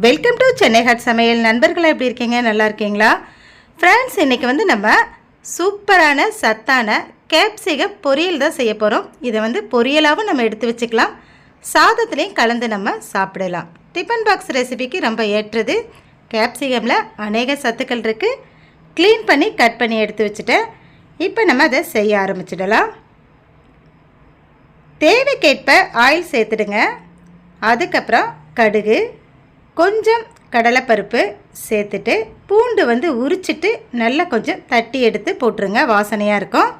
Welcome to Chennai hot சமையல். நண்பர்களா எப்படி இருக்கீங்க? நல்லா இருக்கீங்களா ஃப்ரெண்ட்ஸ்? இன்றைக்கி வந்து நம்ம சூப்பரான சத்தான கேப்சிகம் பொரியல் தான் செய்ய போகிறோம். இதை வந்து பொரியலாகவும் நம்ம எடுத்து வச்சுக்கலாம், சாதத்துலேயும் கலந்து நம்ம சாப்பிடலாம். டிஃபன் பாக்ஸ் ரெசிபிக்கு ரொம்ப ஏற்றது. கேப்சிகமில் அநேக சத்துக்கள் இருக்குது. க்ளீன் பண்ணி கட் பண்ணி எடுத்து வச்சுட்டேன். இப்போ நம்ம அதை செய்ய ஆரம்பிச்சிடலாம். தேவைக்கேற்ப ஆயில் சேர்த்துடுங்க. அதுக்கப்புறம் கடுகு, கொஞ்சம் கடலைப்பருப்பு சேர்த்துட்டு பூண்டு வந்து உரிச்சிட்டு நல்லா கொஞ்சம் தட்டி எடுத்து போட்டுருங்க, வாசனையாக இருக்கும்.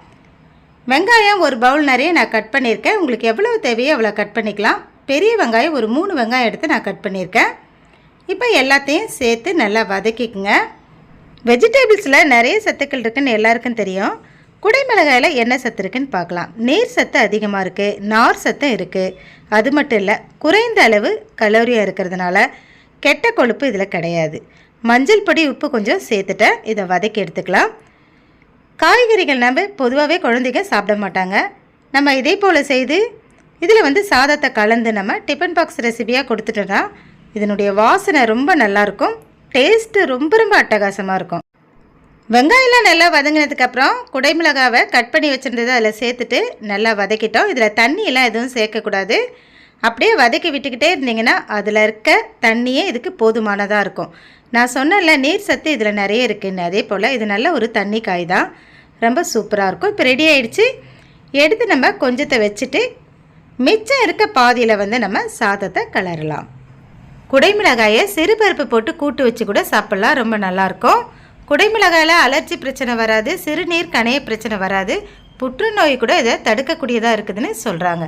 வெங்காயம் ஒரு பவுல் நிறைய நான் கட் பண்ணியிருக்கேன். உங்களுக்கு எவ்வளோ தேவையோ அவ்வளோ கட் பண்ணிக்கலாம். பெரிய வெங்காயம் ஒரு 3 வெங்காயம் எடுத்து நான் கட் பண்ணியிருக்கேன். இப்போ எல்லாத்தையும் சேர்த்து நல்லா வதக்கிக்குங்க. வெஜிடபிள்ஸில் நிறைய சத்துக்கள் இருக்குதுன்னு எல்லாருக்கும் தெரியும். குடைமிளகாயில் என்ன சத்து இருக்குதுன்னு பார்க்கலாம். நீர் சத்து அதிகமாக இருக்குது, நார் சத்தும் இருக்குது. அது மட்டும் இல்லை, குறைந்த அளவு கலோரியாக இருக்கிறதுனால கெட்ட கொழுப்பு இதில் கிடையாது. மஞ்சள் பொடி, உப்பு கொஞ்சம் சேர்த்துட்டேன். இதை வதக்கி எடுத்துக்கலாம். காய்கறிகள் நம்ம பொதுவாகவே குழந்தைங்க சாப்பிட மாட்டாங்க. நம்ம இதே போல் செய்து இதில் வந்து சாதத்தை கலந்து நம்ம டிஃபன் பாக்ஸ் ரெசிபியாக கொடுத்துட்டோன்னா இதனுடைய வாசனை ரொம்ப நல்லாயிருக்கும். டேஸ்ட்டு ரொம்ப ரொம்ப அட்டகாசமாக இருக்கும். வெங்காயம்லாம் நல்லா வதங்கினதுக்கப்புறம் குடைமிளகாவை கட் பண்ணி வச்சுருந்தது அதில் சேர்த்துட்டு நல்லா வதக்கிட்டோம். இதில் தண்ணியெல்லாம் எதுவும் சேர்க்கக்கூடாது. அப்படியே வதக்கி விட்டுக்கிட்டே இருந்தீங்கன்னா அதில் இருக்க தண்ணியே இதுக்கு போதுமானதாக இருக்கும். நான் சொன்னல நீர் சத்து இதில் நிறைய இருக்குதுன்னு. அதே போல் இது நல்ல ஒரு தண்ணி காய் தான், ரொம்ப சூப்பராக இருக்கும். இப்போ ரெடி ஆகிடுச்சு. எடுத்து நம்ம கொஞ்சத்தை வச்சுட்டு மிச்சம் இருக்க பாதியில் வந்து நம்ம சாதத்தை கலரலாம். குடைமிளகாயை சிறுபருப்பு போட்டு கூட்டு வச்சு கூட சாப்பிட்லாம், ரொம்ப நல்லாயிருக்கும். குடைமிளகாயில் அலர்ஜி பிரச்சனை வராது, சிறுநீர் கணைய பிரச்சனை வராது, புற்றுநோய் கூட இதை தடுக்கக்கூடியதாக இருக்குதுன்னு சொல்கிறாங்க.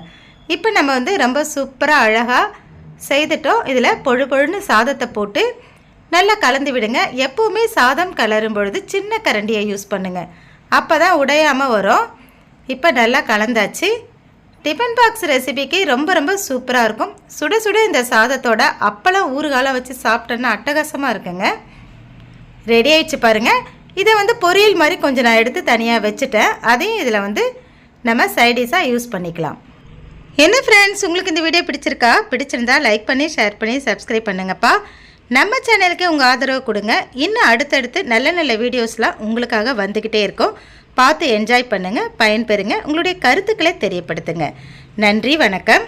இப்போ நம்ம வந்து ரொம்ப சூப்பராக அழகாக செய்துட்டோம். இதில் பொழுன்னு சாதத்தை போட்டு நல்லா கலந்து விடுங்க. எப்போவுமே சாதம் கலரும் பொழுது சின்ன கரண்டியை யூஸ் பண்ணுங்கள், அப்போ தான் உடையாமல் வரும். இப்போ நல்லா கலந்தாச்சு. டிஃபன் பாக்ஸ் ரெசிபிக்கு ரொம்ப ரொம்ப சூப்பராக இருக்கும். சுட சுட இந்த சாதத்தோட அப்பளம் ஊறுகாலம் வச்சு சாப்பிட்டோன்னா அட்டகாசமாக இருக்குங்க. ரெடி ஆகிடுச்சு பாருங்கள். இதை வந்து பொரியல் மாதிரி கொஞ்சம் நான் எடுத்து தனியாக வச்சுட்டேன். அதையும் இதில் வந்து நம்ம சைடிஷாக யூஸ் பண்ணிக்கலாம். என்ன ஃப்ரெண்ட்ஸ், உங்களுக்கு இந்த வீடியோ பிடிச்சிருக்கா? பிடிச்சிருந்தா லைக் பண்ணி, ஷேர் பண்ணி, சப்ஸ்கிரைப் பண்ணுங்கப்பா. நம்ம சேனலுக்கு உங்கள் ஆதரவு கொடுங்க. இன்னும் அடுத்தடுத்து நல்ல நல்ல வீடியோஸ்லாம் உங்களுக்காக வந்துக்கிட்டே இருக்கும். பார்த்து என்ஜாய் பண்ணுங்கள், பயன்பெறுங்க. உங்களுடைய கருத்துக்களை தெரியப்படுத்துங்க. நன்றி, வணக்கம்.